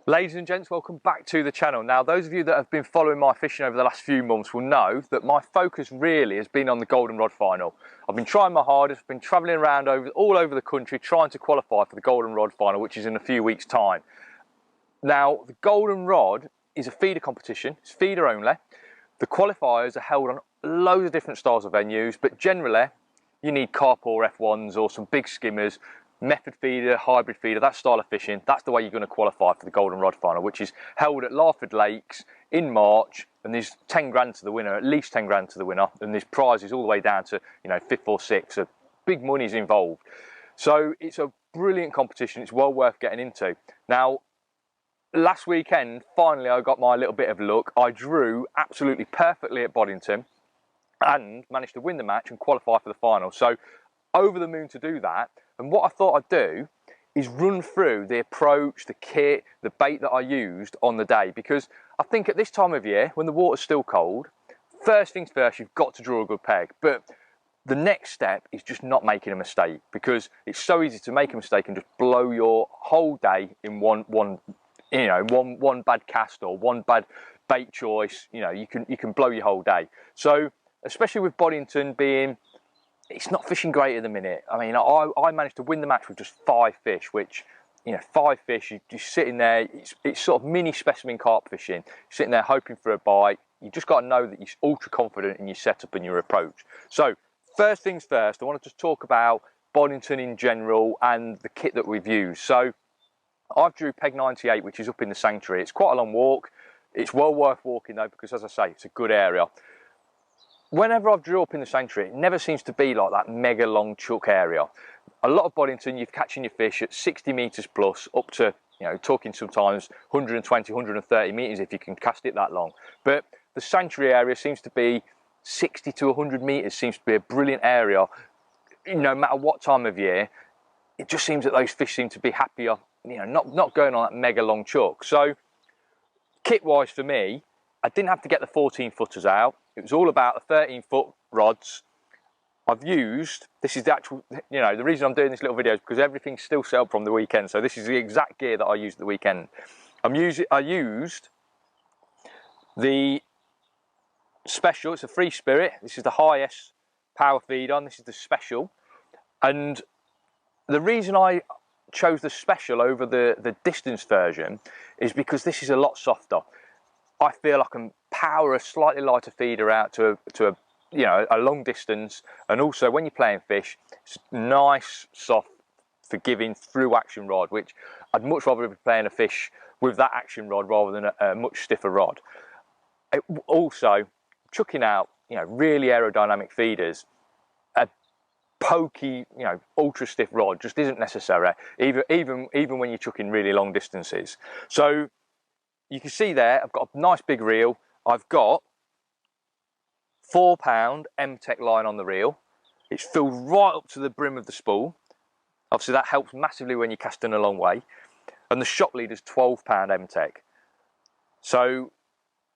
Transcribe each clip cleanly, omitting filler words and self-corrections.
Ladies and gents, welcome back to the channel. Now, those of you that have been following my fishing over the last few months will know that my focus really has been on the goldenrod final. I've been trying my hardest, been travelling around all over the country trying to qualify for the goldenrod final, which is in a few weeks' time. Now, the goldenrod is a feeder competition, it's feeder only. The qualifiers are held on loads of different styles of venues, but generally you need carp or F1s or some big skimmers, method feeder, hybrid feeder, that style of fishing. That's the way you're going to qualify for the goldenrod final, which is held at Larford Lakes in March, and there's 10 grand to the winner, at least 10 grand to the winner, and there's prizes all the way down to, you know, 5th or 6th, so big money's involved. So it's a brilliant competition, it's well worth getting into. Now, last weekend, finally I got my little bit of luck. I drew absolutely perfectly at Boddington and managed to win the match and qualify for the final. So over the moon to do that. And what I thought I'd do is run through the approach, the kit, the bait that I used on the day, because I think at this time of year, when the water's still cold, first things first, you've got to draw a good peg. But the next step is just not making a mistake, because it's so easy to make a mistake and just blow your whole day in one bad cast or one bad bait choice. You know, you can blow your whole day. So especially with Boddington being, it's not fishing great at the minute. I mean, I managed to win the match with just 5 fish, which, you know, 5 fish, you're sitting there, it's sort of mini specimen carp fishing, you're sitting there hoping for a bite. You just got to know that you're ultra confident in your setup and your approach. So first things first, I want to just talk about Boddington in general and the kit that we've used. So I've drew peg 98, which is up in the sanctuary. It's quite a long walk. It's well worth walking though, because as I say, it's a good area. Whenever I've drew up in the sanctuary, it never seems to be like that mega long chuck area. A lot of Boddington, you're catching your fish at 60 metres plus, up to, you know, talking sometimes 120, 130 metres if you can cast it that long. But the sanctuary area seems to be 60 to 100 metres, seems to be a brilliant area. No matter what time of year, it just seems that those fish seem to be happier, you know, not going on that mega long chuck. So kit-wise for me, I didn't have to get the 14 footers out. It was all about the 13-foot rods. I've used, this is the actual, you know, the reason I'm doing this little video is because everything's still set up from the weekend. So this is the exact gear that I used at the weekend. I used the special, it's a Free Spirit. This is the highest power feed on, this is the special. And the reason I chose the special over the distance version is because this is a lot softer. I feel I can power a slightly lighter feeder out to a long distance, and also when you're playing fish, it's nice, soft, forgiving through action rod, which I'd much rather be playing a fish with that action rod rather than a much stiffer rod. Also, chucking out, you know, really aerodynamic feeders, a pokey, you know, ultra stiff rod just isn't necessary, even when you're chucking really long distances. So you can see there, I've got a nice big reel. I've got 4-pound M-Tech line on the reel. It's filled right up to the brim of the spool. Obviously that helps massively when you're casting a long way. And the shock leader's 12-pound M-Tech. So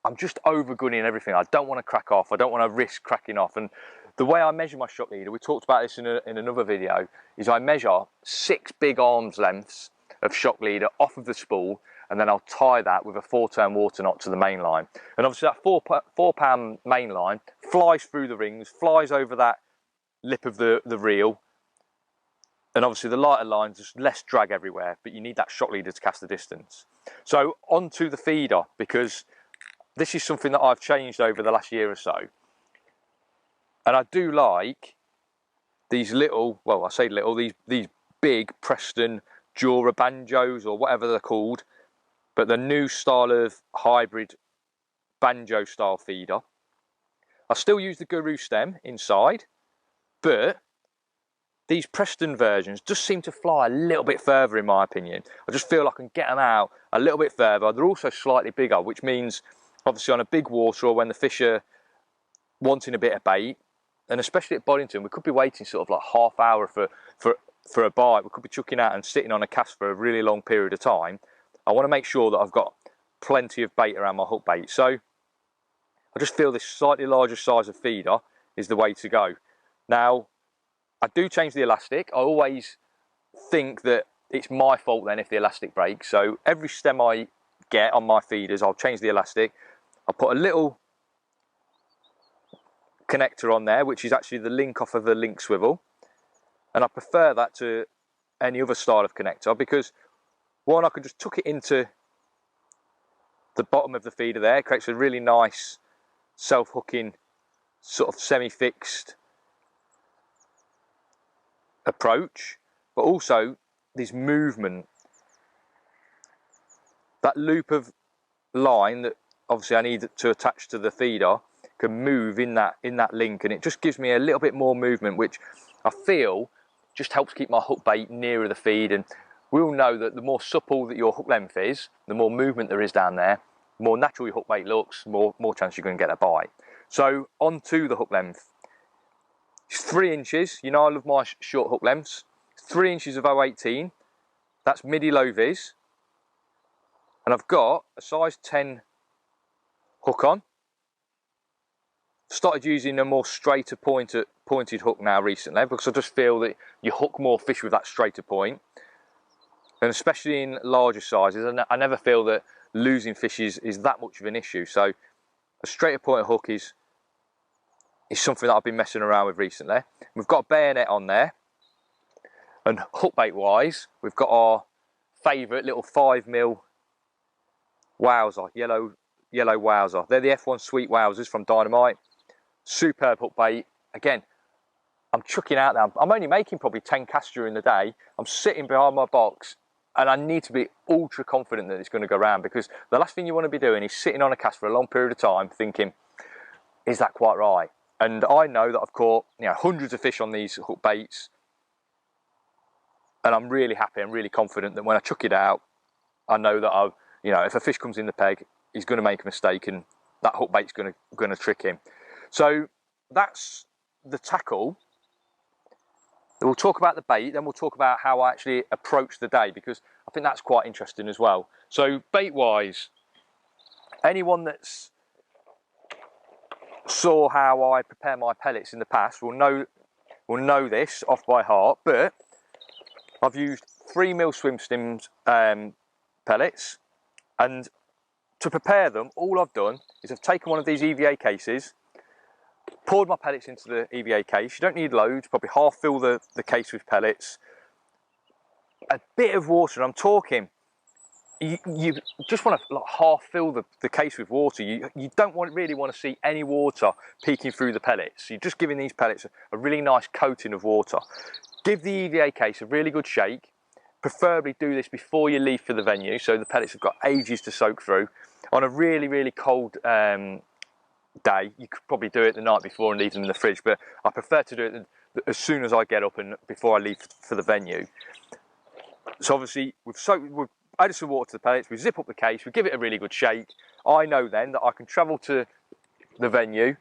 I'm just over-gunning everything. I don't want to crack off. I don't want to risk cracking off. And the way I measure my shock leader, we talked about this in another video, is I measure 6 big arms lengths of shock leader off of the spool, and then I'll tie that with a 4-turn water knot to the main line. And obviously that 4-pound main line flies through the rings, flies over that lip of the reel, and obviously the lighter lines, just less drag everywhere, but you need that shock leader to cast the distance. So onto the feeder, because this is something that I've changed over the last year or so. And I do like these little, well, I say little, these big Preston Jura banjos or whatever they're called, but the new style of hybrid banjo style feeder. I still use the Guru stem inside, but these Preston versions just seem to fly a little bit further in my opinion. I just feel I can get them out a little bit further. They're also slightly bigger, which means obviously on a big water or when the fish are wanting a bit of bait, and especially at Boddington, we could be waiting sort of like half hour for a bite. We could be chucking out and sitting on a cast for a really long period of time. I want to make sure that I've got plenty of bait around my hook bait. So I just feel this slightly larger size of feeder is the way to go. Now, I do change the elastic. I always think that it's my fault then if the elastic breaks. So every stem I get on my feeders, I'll change the elastic. I'll put a little connector on there, which is actually the link off of the link swivel, and I prefer that to any other style of connector because one, I can just tuck it into the bottom of the feeder there. It creates a really nice self-hooking sort of semi-fixed approach, but also this movement, that loop of line that obviously I need to attach to the feeder can move in that link, and it just gives me a little bit more movement, which I feel just helps keep my hook bait nearer the feed. And we all know that the more supple that your hook length is, the more movement there is down there, the more natural your hook bait looks, more chance you're going to get a bite. So onto the hook length. It's 3 inches. You know I love my short hook lengths. 3 inches of 018. That's midi low vis. And I've got a size 10 hook on. Started using a more straighter pointed hook now recently because I just feel that you hook more fish with that straighter point, and especially in larger sizes I never feel that losing fish is that much of an issue. So a straighter pointed hook is something that I've been messing around with recently. We've got a bayonet on there, and hook bait wise we've got our favourite little 5mm wowser, yellow wowser. They're the F1 Sweet Wowsers from Dynamite. Superb hook bait. Again, I'm chucking out now. I'm only making probably 10 casts during the day. I'm sitting behind my box and I need to be ultra confident that it's going to go round, because the last thing you want to be doing is sitting on a cast for a long period of time thinking, is that quite right? And I know that I've caught hundreds of fish on these hook baits, and I'm really happy, I'm really confident that when I chuck it out, I know that if a fish comes in the peg, he's going to make a mistake and that hook bait's going to trick him. So that's the tackle. We'll talk about the bait, then we'll talk about how I actually approach the day, because I think that's quite interesting as well. So bait wise, anyone that's saw how I prepare my pellets in the past will know this off by heart, but I've used 3mm swim stems pellets, and to prepare them, all I've done is I've taken one of these EVA cases, poured my pellets into the EVA case. You don't need loads, probably half fill the case with pellets, a bit of water, and I'm talking, you just want to half fill the case with water. You don't really want to see any water peeking through the pellets. You're just giving these pellets a really nice coating of water. Give the EVA case a really good shake. Preferably do this before you leave for the venue, so the pellets have got ages to soak through. On a really, really cold day, you could probably do it the night before and leave them in the fridge, but I prefer to do it as soon as I get up and before I leave for the venue. So obviously we've added some water to the pellets, we zip up the case, we give it a really good shake. I know then that I can travel to the venue,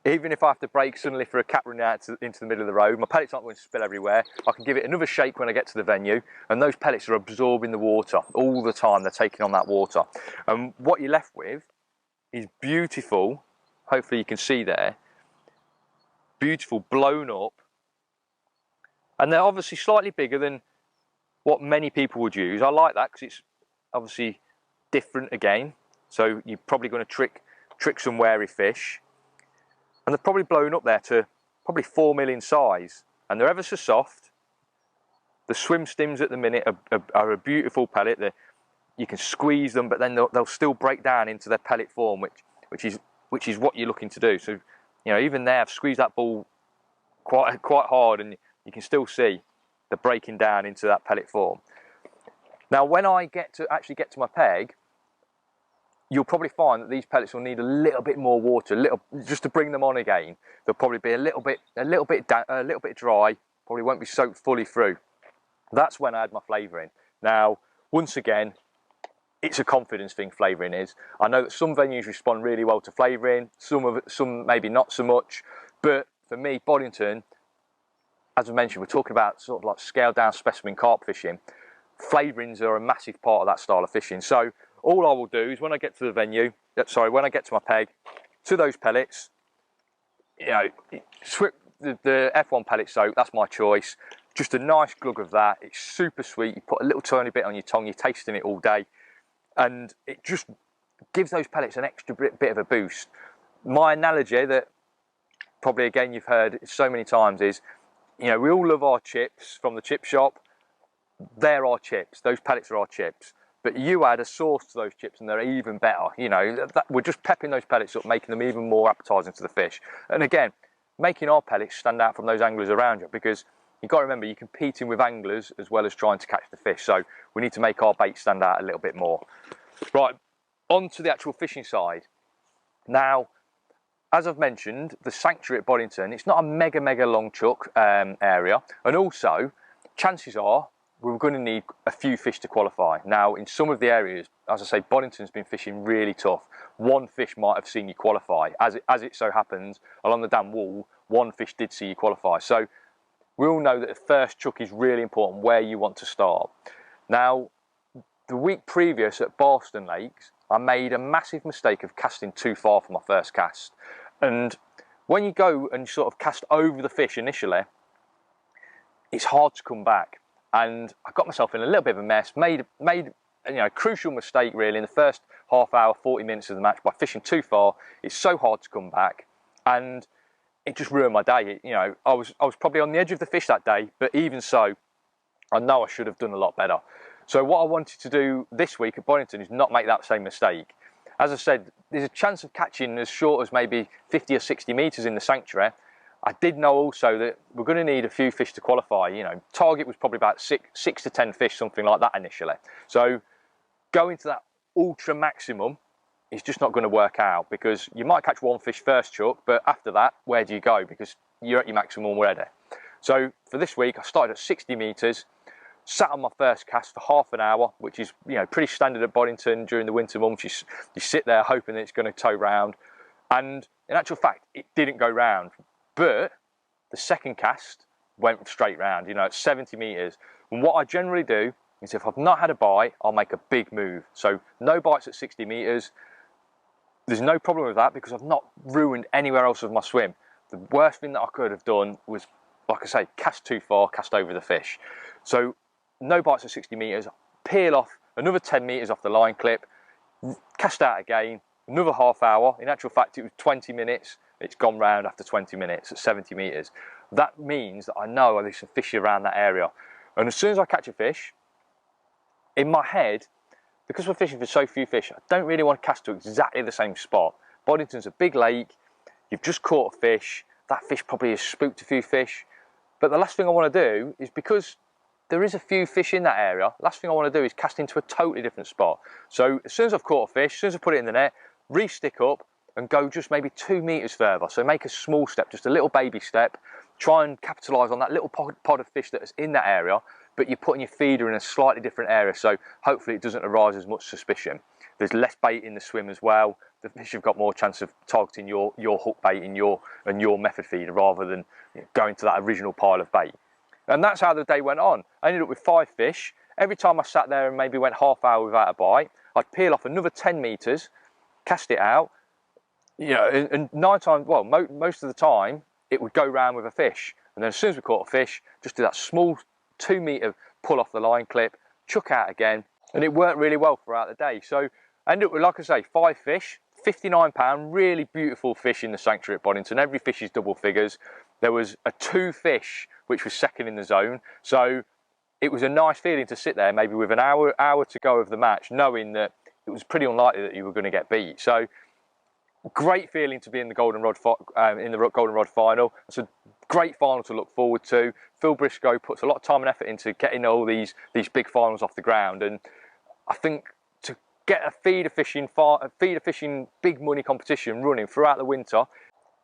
even if I have to brake suddenly for a cat running out into the middle of the road. My pellets aren't going to spill everywhere. I can give it another shake when I get to the venue, and those pellets are absorbing the water all the time. They're taking on that water, and what you're left with is beautiful, hopefully you can see there, beautiful blown up, and they're obviously slightly bigger than what many people would use. I like that because it's obviously different again, so you're probably going to trick some wary fish. And they're probably blown up there to probably 4mm in size, and they're ever so soft. The swim stems at the minute are a beautiful pellet. You can squeeze them, but then they'll still break down into their pellet form, which is what you're looking to do. So even there, I've squeezed that ball quite hard, and you can still see the breaking down into that pellet form. Now, when I actually get to my peg, you'll probably find that these pellets will need a little bit more water, just to bring them on again. They'll probably be a little bit dry, probably won't be soaked fully through. That's when I add my flavouring. Now, once again, it's a confidence thing, flavouring is. I know that some venues respond really well to flavouring, some maybe not so much, but for me, Boddington, as I mentioned, we're talking about sort of like scaled down specimen carp fishing. Flavourings are a massive part of that style of fishing. So all I will do is when I get to the venue, when I get to my peg, to those pellets, the F1 pellet soak, that's my choice. just a nice glug of that. It's super sweet. You put a little tiny bit on your tongue, you're tasting it all day, and it just gives those pellets an extra bit of a boost. My analogy that probably again you've heard so many times is, you know, we all love our chips from the chip shop. They're our chips. Those pellets are our chips. But you add a sauce to those chips and they're even better. You know, we're just pepping those pellets up, making them even more appetizing to the fish. And again, making our pellets stand out from those anglers around you, because you've got to remember you're competing with anglers as well as trying to catch the fish. So we need to make our bait stand out a little bit more. Right, on to the actual fishing side. Now, as I've mentioned, the sanctuary at Boddington, it's not a mega long chuck area. And also, chances are, we're going to need a few fish to qualify. Now, in some of the areas, as I say, Boddington's been fishing really tough. One fish might have seen you qualify. As it so happens, along the dam wall, one fish did see you qualify. So we all know that the first chuck is really important, where you want to start. Now, the week previous at Barston Lakes, I made a massive mistake of casting too far for my first cast. And when you go and sort of cast over the fish initially, it's hard to come back. And I got myself in a little bit of a mess, made you know, a crucial mistake really in the first half hour, 40 minutes of the match by fishing too far. It's so hard to come back, and it just ruined my day. You know, I was probably on the edge of the fish that day, but even so, I know I should have done a lot better. So what I wanted to do this week at Boddington is not make that same mistake. As I said, there's a chance of catching as short as maybe 50 or 60 metres in the sanctuary. I did know also that we're going to need a few fish to qualify. You know, target was probably about six to 10 fish, something like that initially. So going to that ultra maximum is just not going to work out, because you might catch one fish first chuck, but after that, where do you go? Because you're at your maximum already. So for this week, I started at 60 metres, sat on my first cast for half an hour, which is, you know, pretty standard at Boddington during the winter months. You sit there hoping that it's going to tow round, and in actual fact, it didn't go round. But the second cast went straight round, you know, at 70 metres. And what I generally do is, if I've not had a bite, I'll make a big move. So no bites at 60 metres. There's no problem with that, because I've not ruined anywhere else of my swim. The worst thing that I could have done was, like I say, cast too far, cast over the fish. So no bites at 60 metres, peel off another 10 metres off the line clip, cast out again, another half hour. In actual fact, it was 20 minutes. It's gone round after 20 minutes at 70 metres. That means that I know there's some fish around that area. And as soon as I catch a fish, in my head, because we're fishing for so few fish, I don't really want to cast to exactly the same spot. Boddington's a big lake, you've just caught a fish, that fish probably has spooked a few fish. But the last thing I want to do is, because there is a few fish in that area, last thing I want to do is cast into a totally different spot. So as soon as I've caught a fish, as soon as I put it in the net, re-stick up, and go just maybe 2 metres further. So make a small step, just a little baby step. Try and capitalise on that little pod of fish that is in that area, but you're putting your feeder in a slightly different area, so hopefully it doesn't arise as much suspicion. There's less bait in the swim as well. The fish have got more chance of targeting your hook bait and your method feeder, rather than, you know, going to that original pile of bait. And that's how the day went on. I ended up with 5 fish. Every time I sat there and maybe went half hour without a bite, I'd peel off another 10 metres, cast it out. You know, and 9 times, well, most of the time, it would go round with a fish. And then as soon as we caught a fish, just do that small 2 metre pull off the line clip, chuck out again, and it worked really well throughout the day. So I ended up with, like I say, 5 fish, £59, really beautiful fish in the sanctuary at Boddington. Every fish is double figures. There was a 2 fish, which was second in the zone. So it was a nice feeling to sit there, maybe with an hour to go of the match, knowing that it was pretty unlikely that you were going to get beat. So great feeling to be in the Golden Rod final. It's a great final to look forward to. Phil Briscoe puts a lot of time and effort into getting all these big finals off the ground, and I think to get a feeder fishing big money competition running throughout the winter,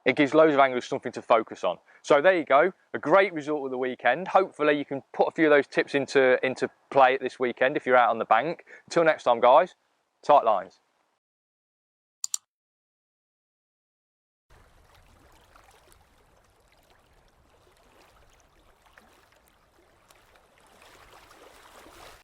it gives loads of anglers something to focus on. So there you go, a great result of the weekend. Hopefully you can put a few of those tips into play this weekend if you're out on the bank. Until next time, guys, tight lines.